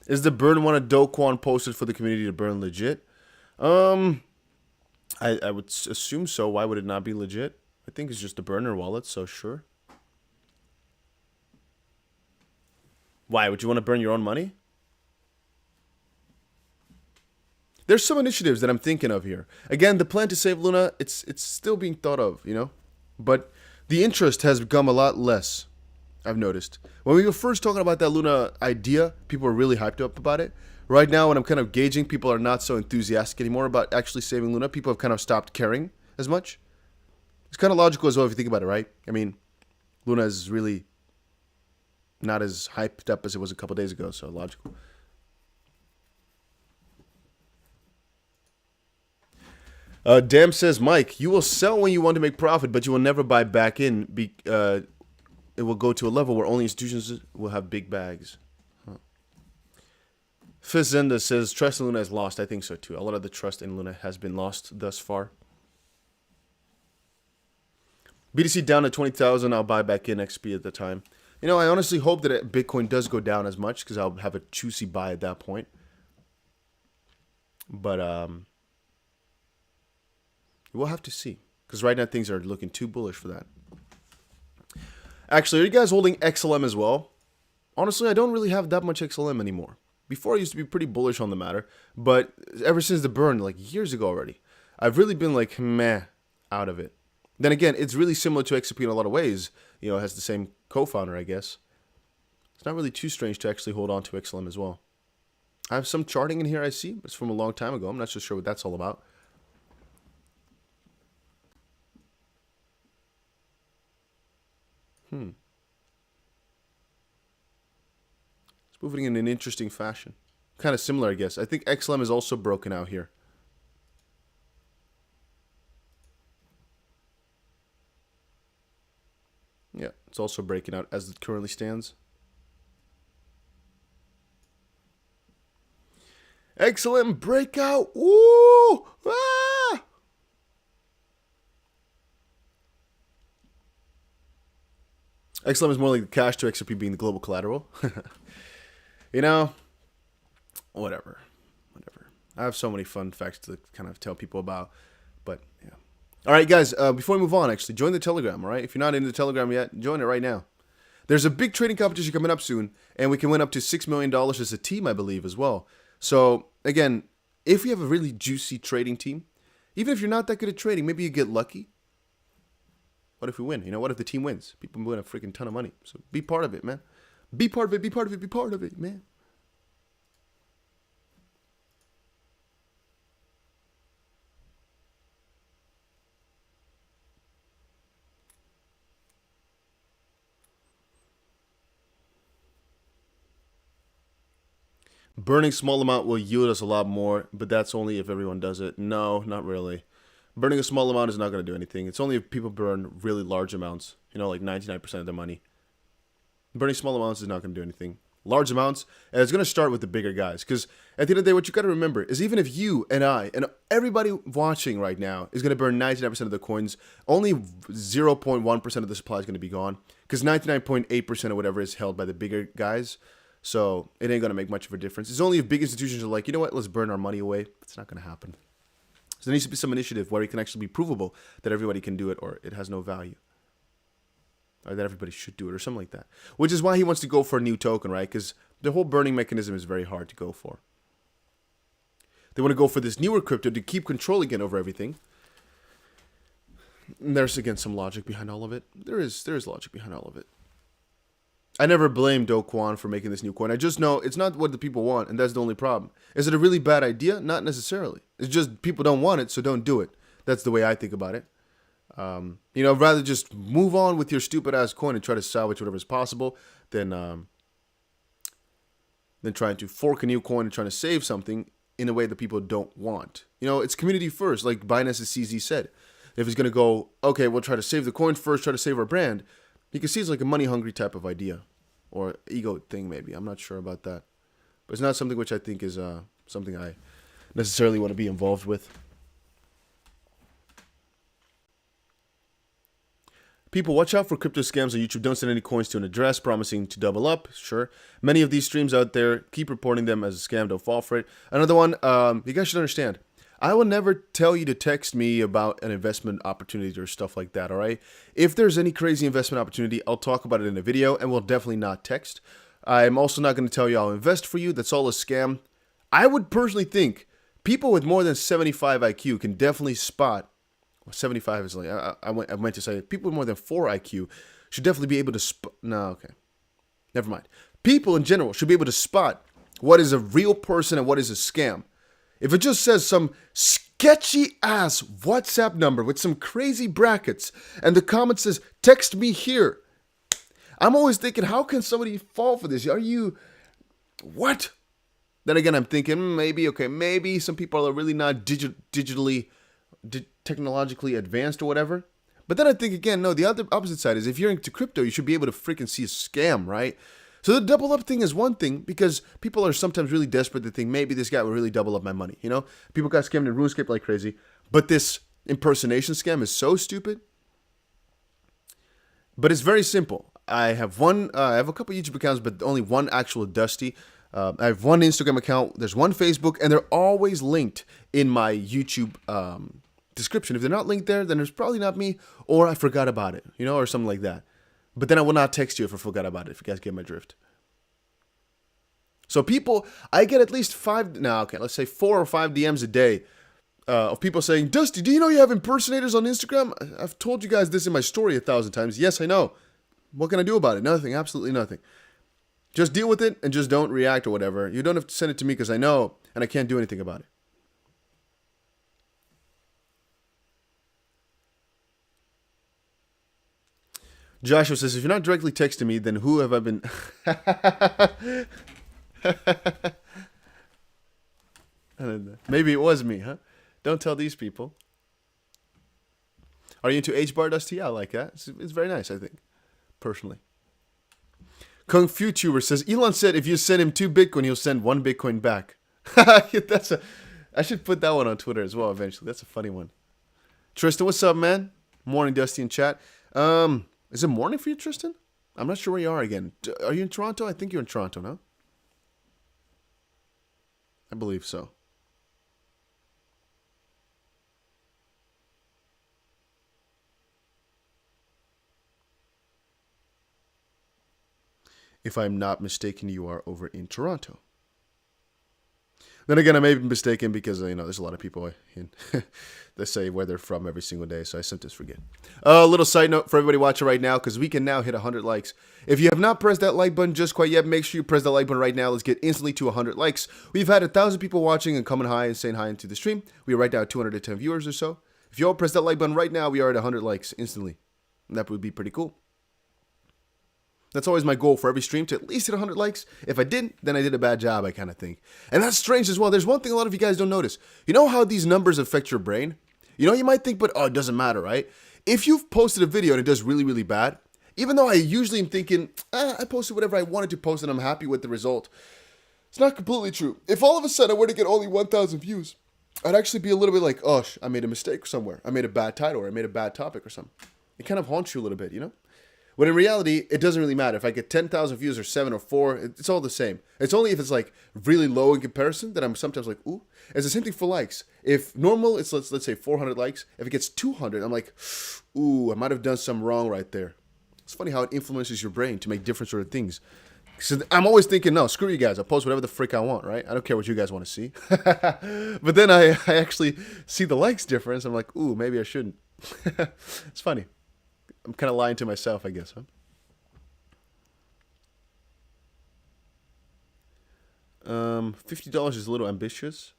Speaker 1: Is the burn one a Doquan posted for the community to burn legit? I would assume so. Why would it not be legit? I think it's just a burner wallet, so sure. Why? Would you want to burn your own money? There's some initiatives that I'm thinking of here. Again, the plan to save Luna, it's still being thought of, But the interest has become a lot less, I've noticed. When we were first talking about that Luna idea, people were really hyped up about it. Right now, when I'm kind of gauging, people are not so enthusiastic anymore about actually saving Luna. People have kind of stopped caring as much. It's kind of logical as well if you think about it, right? I mean, Luna is really not as hyped up as it was a couple days ago, so logical. Dam says, Mike, you will sell when you want to make profit, but you will never buy back in. It will go to a level where only institutions will have big bags. Fizenda says, trust in Luna is lost. I think so too. A lot of the trust in Luna has been lost thus far. BTC down to 20,000. I'll buy back in XP at the time. I honestly hope that Bitcoin does go down as much because I'll have a juicy buy at that point. But we'll have to see, because right now things are looking too bullish for that. Actually, are you guys holding XLM as well? Honestly, I don't really have that much XLM anymore. Before, I used to be pretty bullish on the matter, but ever since the burn, like years ago already, I've really been like meh out of it. Then again, it's really similar to XRP in a lot of ways. It has the same co-founder, I guess. It's not really too strange to actually hold on to XLM as well. I have some charting in here I see. It's from a long time ago. I'm not so sure what that's all about. It's moving in an interesting fashion. Kind of similar, I guess. I think XLM is also broken out here. Yeah, it's also breaking out as it currently stands. Excellent breakout. Woo! Ah! XLM is more like the cash to XRP being the global collateral. Whatever. I have so many fun facts to kind of tell people about, but yeah. All right, guys, before we move on, actually, join the Telegram, all right? If you're not in the Telegram yet, join it right now. There's a big trading competition coming up soon, and we can win up to $6 million as a team, I believe, as well. So, again, if you have a really juicy trading team, even if you're not that good at trading, maybe you get lucky. What if we win? What if the team wins? People win a freaking ton of money. So be part of it, man. Be part of it, be part of it, be part of it, man. Burning small amount will yield us a lot more, but that's only if everyone does it. No, not really. Burning a small amount is not going to do anything. It's only if people burn really large amounts, like 99% of their money. Burning small amounts is not going to do anything. Large amounts, and it's going to start with the bigger guys. Because at the end of the day, what you got to remember is even if you and I and everybody watching right now is going to burn 99% of the coins, only 0.1% of the supply is going to be gone. Because 99.8% or whatever is held by the bigger guys. So it ain't going to make much of a difference. It's only if big institutions are like, you know what, let's burn our money away. It's not going to happen. So there needs to be some initiative where it can actually be provable that everybody can do it or it has no value. Or that everybody should do it or something like that. Which is why he wants to go for a new token, right? Because the whole burning mechanism is very hard to go for. They want to go for this newer crypto to keep control again over everything. And there's, again, some logic behind all of it. There is logic behind all of it. I never blame Do Kwon for making this new coin. I just know it's not what the people want, and that's the only problem. Is it a really bad idea? Not necessarily. It's just people don't want it, so don't do it. That's the way I think about it. Rather just move on with your stupid-ass coin and try to salvage whatever's possible than trying to fork a new coin and trying to save something in a way that people don't want. It's community first, like Binance's CZ said. If he's going to go, okay, we'll try to save the coin first, try to save our brand, you can see it's like a money-hungry type of idea. Or ego thing, maybe. I'm not sure about that. But it's not something which I think is something I necessarily want to be involved with. People, watch out for crypto scams on YouTube. Don't send any coins to an address promising to double up. Sure. Many of these streams out there, keep reporting them as a scam. Don't fall for it. Another one, you guys should understand. I will never tell you to text me about an investment opportunity or stuff like that, all right? If there's any crazy investment opportunity, I'll talk about it in a video, and we'll definitely not text. I'm also not going to tell you I'll invest for you. That's all a scam. I would personally think people with more than 75 IQ can definitely spot. 75 is like, I meant to say people with more than 4 IQ should definitely be able to spot. No, okay. Never mind. People in general should be able to spot what is a real person and what is a scam. If it just says some sketchy ass WhatsApp number with some crazy brackets and the comment says, text me here. I'm always thinking, how can somebody fall for this? Are you, what? Then again, I'm thinking, maybe some people are really not technologically advanced or whatever. But then I think again, no, the opposite side is if you're into crypto, you should be able to freaking see a scam, right? So the double up thing is one thing because people are sometimes really desperate to think maybe this guy will really double up my money. People got scammed in RuneScape like crazy, but this impersonation scam is so stupid. But it's very simple. I have a couple YouTube accounts, but only one actual Dusty. I have one Instagram account. There's one Facebook, and they're always linked in my YouTube description. If they're not linked there, then it's probably not me, or I forgot about it, or something like that. But then I will not text you if I forgot about it, if you guys get my drift. So people, I get at least let's say 4 or 5 DMs a day of people saying, Dusty, do you know you have impersonators on Instagram? I've told you guys this in my story 1,000 times. Yes, I know. What can I do about it? Nothing, absolutely nothing. Just deal with it and just don't react or whatever. You don't have to send it to me because I know and I can't do anything about it. Joshua says, if you're not directly texting me, then who have I been? Maybe it was me, huh? Don't tell these people. Are you into H-bar, Dusty? Yeah, I like that. It's very nice, I think, personally. Kung Fu Tuber says, Elon said if you send him 2 Bitcoin, he'll send 1 Bitcoin back. I should put that one on Twitter as well eventually. That's a funny one. Tristan, what's up, man? Morning, Dusty in chat. Is it morning for you, Tristan? I'm not sure where you are again. Are you in Toronto? I think you're in Toronto, no? I believe so. If I'm not mistaken, you are over in Toronto. Then again, I may be mistaken because, there's a lot of people that say where they're from every single day, so I sometimes forget. A little side note for everybody watching right now, because we can now hit 100 likes. If you have not pressed that like button just quite yet, make sure you press that like button right now. Let's get instantly to 100 likes. We've had 1,000 people watching and coming hi and saying hi into the stream. We are right now at 210 viewers or so. If you all press that like button right now, we are at 100 likes instantly. And that would be pretty cool. That's always my goal for every stream, to at least hit 100 likes. If I didn't, then I did a bad job, I kind of think. And that's strange as well. There's one thing a lot of you guys don't notice. You know how these numbers affect your brain? You might think, but it doesn't matter, right? If you've posted a video and it does really, really bad, even though I usually am thinking, I posted whatever I wanted to post and I'm happy with the result, it's not completely true. If all of a sudden I were to get only 1,000 views, I'd actually be a little bit like, I made a mistake somewhere. I made a bad title or I made a bad topic or something. It kind of haunts you a little bit, When in reality, it doesn't really matter. If I get 10,000 views or 7 or 4, it's all the same. It's only if it's like really low in comparison that I'm sometimes like, ooh. It's the same thing for likes. If normal, it's let's say 400 likes. If it gets 200, I'm like, ooh, I might have done something wrong right there. It's funny how it influences your brain to make different sort of things. So I'm always thinking, no, screw you guys. I'll post whatever the frick I want, right? I don't care what you guys want to see. But then I actually see the likes difference. I'm like, ooh, maybe I shouldn't. It's funny. I'm kind of lying to myself, I guess, huh? $50 is a little ambitious.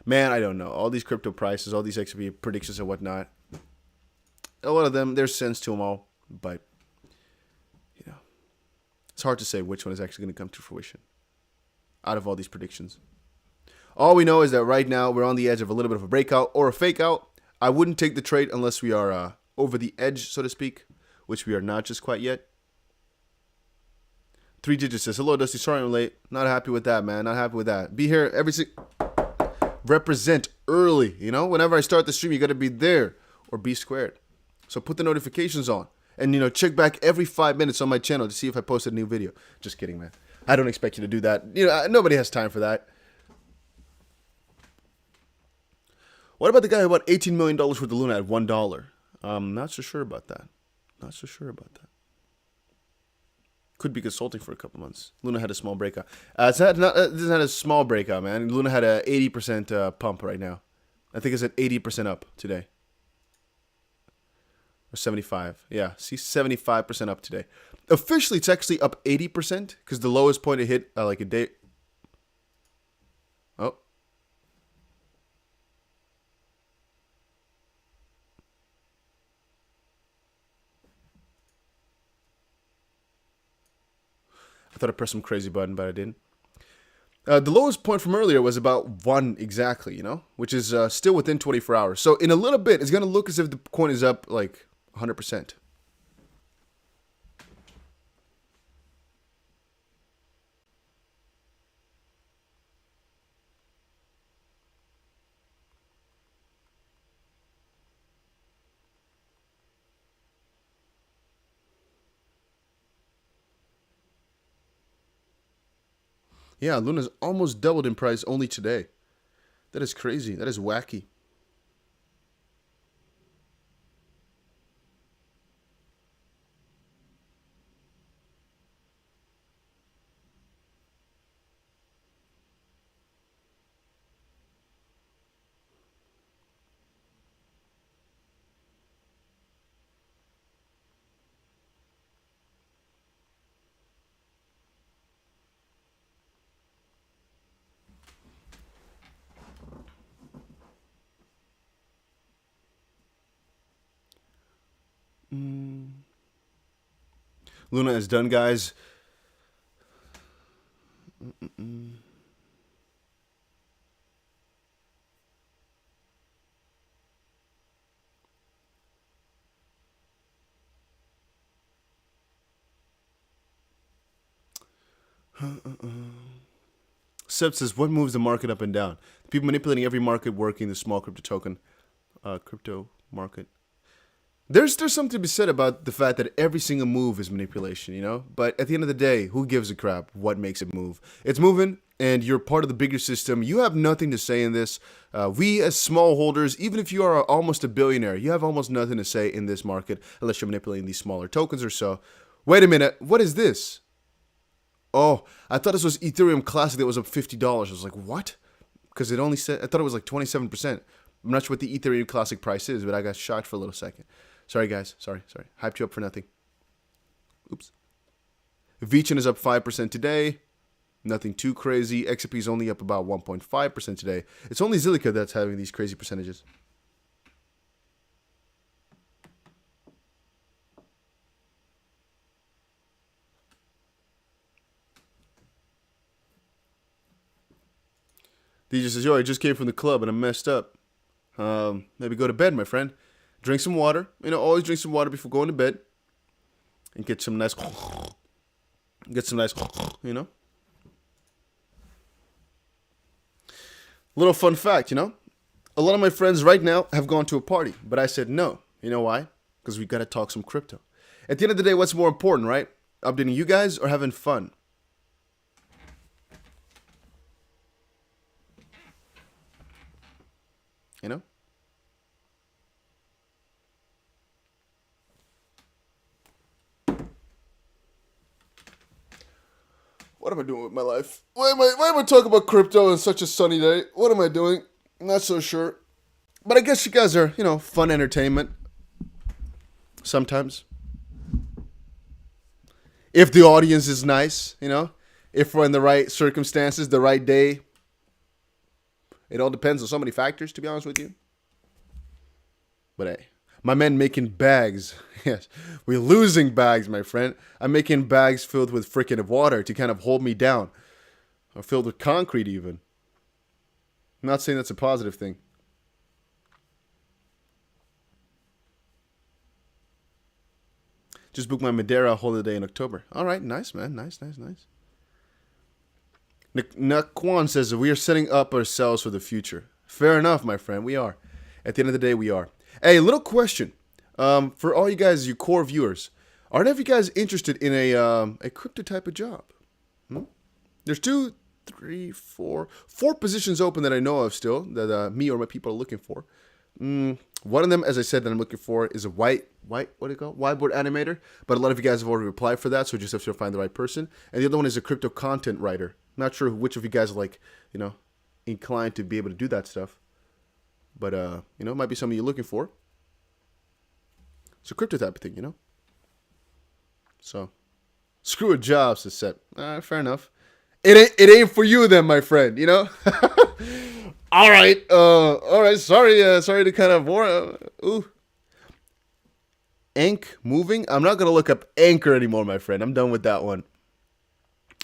Speaker 1: Man, I don't know. All these crypto prices, all these XP predictions and whatnot. A lot of them, there's sense to them all. But, you know, it's hard to say which one is actually going to come to fruition out of all these predictions. All we know is that right now we're on the edge of a little bit of a breakout or a fake out. I wouldn't take the trade unless we are over the edge, so to speak, which we are not just quite yet. 3 digits says, hello, Dusty. Sorry I'm late. Not happy with that, man. Not happy with that. Be here represent early. You know, whenever I start the stream, you got to be there or be squared. So put the notifications on and, you know, check back every 5 minutes on my channel to see if I posted a new video. Just kidding, man. I don't expect you to do that. You know, nobody has time for that. What about the guy who bought $18 million worth of Luna at $1? Not so sure about that. Not so sure about that. Could be consulting for a couple months. Luna had a small breakout. This is not a small breakout, man. Luna had a 80% pump right now. I think it's at 80% up today. Or 75. Yeah, see, 75% up today. Officially, it's actually up 80% because the lowest point it hit like a day. Oh. I thought I pressed some crazy button, but I didn't. The lowest point from earlier was about 1 exactly, you know, which is still within 24 hours. So in a little bit, it's going to look as if the coin is up like 100%. Yeah, Luna's almost doubled in price only today. That is crazy. That is wacky. Luna is done, guys. Seb says, what moves the market up and down? People manipulating every market, working the small crypto token, crypto market. There's something to be said about the fact that every single move is manipulation, you know? But at the end of the day, who gives a crap what makes it move? It's moving, and you're part of the bigger system. You have nothing to say in this. We as small holders, even if you are almost a billionaire, you have almost nothing to say in this market unless you're manipulating these smaller tokens or so. Wait a minute, what is this? Oh, I thought this was Ethereum Classic that was up $50. I was like, what? Because it only said, I thought it was like 27%. I'm not sure what the Ethereum Classic price is, but I got shocked for a little second. Sorry, guys. Sorry. Hyped you up for nothing. Oops. Vichin is up 5% today. Nothing too crazy. XRP is only up about 1.5% today. It's only Zilliqa that's having these crazy percentages. DJ says, yo, I just came from the club and I'm messed up. Maybe go to bed, my friend. Drink some water. You know, always drink some water before going to bed. And get some nice, you know. Little fun fact, you know. A lot of my friends right now have gone to a party. But I said no. You know why? Because we got to talk some crypto. At the end of the day, what's more important, right? Updating you guys or having fun? You know? What am I doing with my life? Why am I talking about crypto on such a sunny day? What am I doing? I'm not so sure. But I guess you guys are, fun entertainment. Sometimes. If the audience is nice, if we're in the right circumstances, the right day. It all depends on so many factors, to be honest with you. But hey, my man making bags. Yes, we're losing bags, my friend. I'm making bags filled with freaking water to kind of hold me down. Or filled with concrete even. I'm not saying that's a positive thing. Just booked my Madeira holiday in October. All right, nice, man. Nice. Naquan says, we are setting up ourselves for the future. Fair enough, my friend. We are. At the end of the day, we are. Hey, little question. For all you guys, you core viewers, are any of you guys interested in a crypto type of job? There's 2, 3, 4 positions open that I know of still that me or my people are looking for. One of them, as I said, that I'm looking for is a whiteboard animator. But a lot of you guys have already replied for that, so we just have to find the right person. And the other one is a crypto content writer. Not sure which of you guys are inclined to be able to do that stuff. But it might be something you're looking for. It's a crypto type of thing, So, screw a job, says Seth. Fair enough. It ain't for you then, my friend, All right. Sorry to kind of bore. Ank moving. I'm not gonna look up Anchor anymore, my friend. I'm done with that one.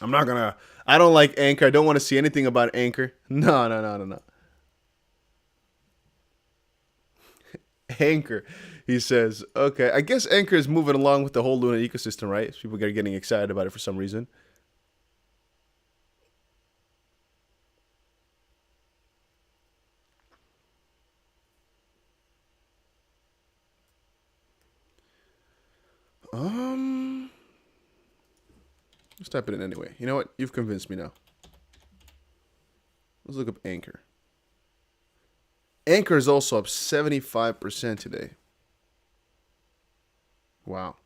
Speaker 1: I don't like Anchor. I don't want to see anything about Anchor. No. Anchor, he says. Okay, I guess Anchor is moving along with the whole Luna ecosystem, right? People are getting excited about it for some reason. Let's type it in anyway. You know what? You've convinced me now. Let's look up Anchor. Anchor is also up 75% today. Wow.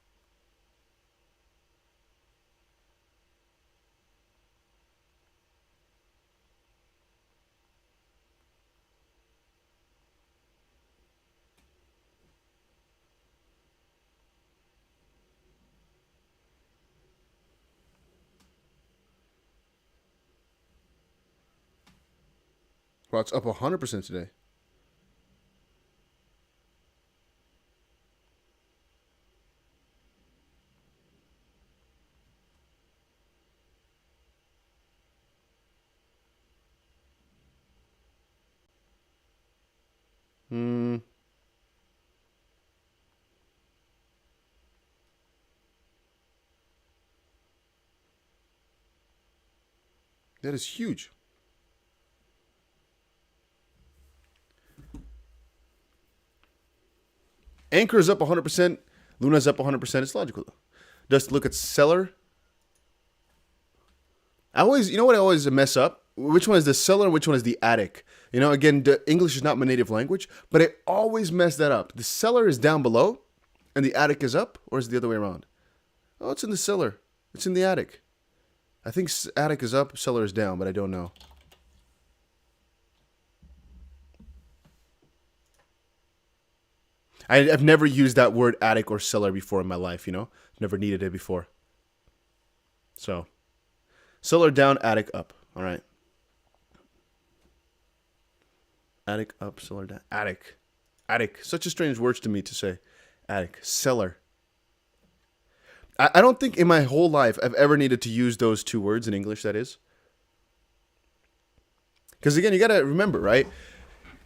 Speaker 1: Wow, it's up 100% today. That is huge. Anchor is up 100%. Luna's up 100%. It's logical. Just look at seller. I always mess up? Which one is the seller and which one is the attic? Again, the English is not my native language, but I always mess that up. The seller is down below and the attic is up, or is it the other way around? Oh, it's in the cellar. It's in the attic. I think attic is up, seller is down, but I don't know. I've never used that word attic or cellar before in my life, Never needed it before. So, cellar down, attic up. All right. Attic up, cellar down. Attic. Such a strange word to me to say. Attic. Cellar. I don't think in my whole life I've ever needed to use those two words in English, that is. Because again, you got to remember, right?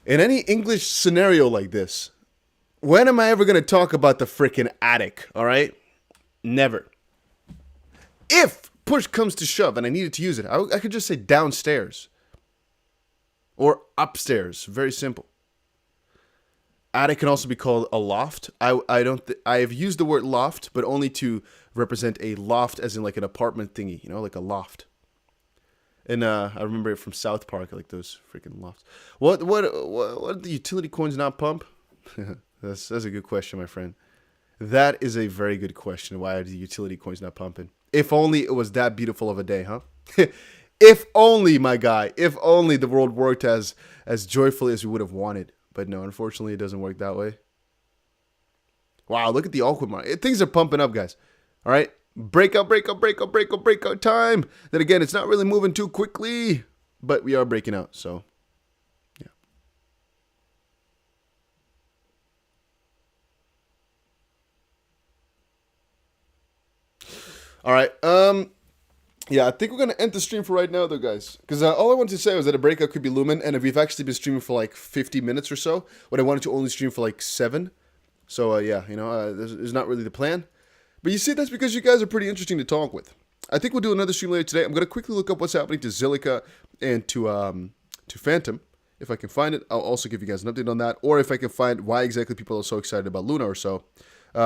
Speaker 1: In any English scenario like this, when am I ever going to talk about the freaking attic, all right? Never. If push comes to shove and I needed to use it, I could just say downstairs. Or upstairs. Very simple. attic can also be called a loft. I've used the word loft, but only to represent a loft as in like an apartment thingy, you know, like a loft. And I remember it from South Park, like those freaking lofts. What the utility coins not pump? That's a good question, my friend. That is a very good question. Why are the utility coins not pumping? If only it was that beautiful of a day, huh? If only, my guy. If only the world worked as joyfully as we would have wanted. But no, unfortunately, it doesn't work that way. Wow, look at the altcoin market. Things are pumping up, guys. All right? Breakout, breakout, breakout, breakout, breakout time. Then again, it's not really moving too quickly, but we are breaking out, so yeah. All right. Yeah, I think we're gonna end the stream for right now, though, guys. Because all I wanted to say was that a breakout could be Lumen, and we've actually been streaming for like 50 minutes or so. But I wanted to only stream for like 7. So yeah, you know, this is not really the plan. But you see, that's because you guys are pretty interesting to talk with. I think we'll do another stream later today. I'm gonna quickly look up what's happening to Zilliqa and to Phantom. If I can find it, I'll also give you guys an update on that. Or if I can find why exactly people are so excited about Luna or so.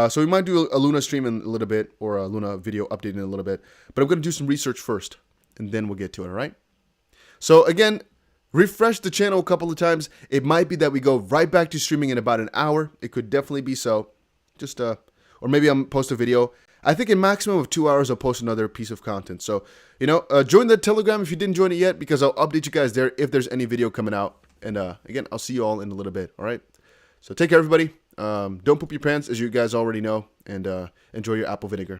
Speaker 1: So we might do a Luna stream in a little bit, or a Luna video update in a little bit. But I'm going to do some research first, and then we'll get to it, all right? So again, refresh the channel a couple of times. It might be that we go right back to streaming in about an hour. It could definitely be so. Just, or maybe I'll post a video. I think in maximum of 2 hours, I'll post another piece of content. So, you know, join the Telegram if you didn't join it yet, because I'll update you guys there if there's any video coming out. And again, I'll see you all in a little bit, all right? So take care, everybody. Don't poop your pants, as you guys already know, and enjoy your apple vinegar.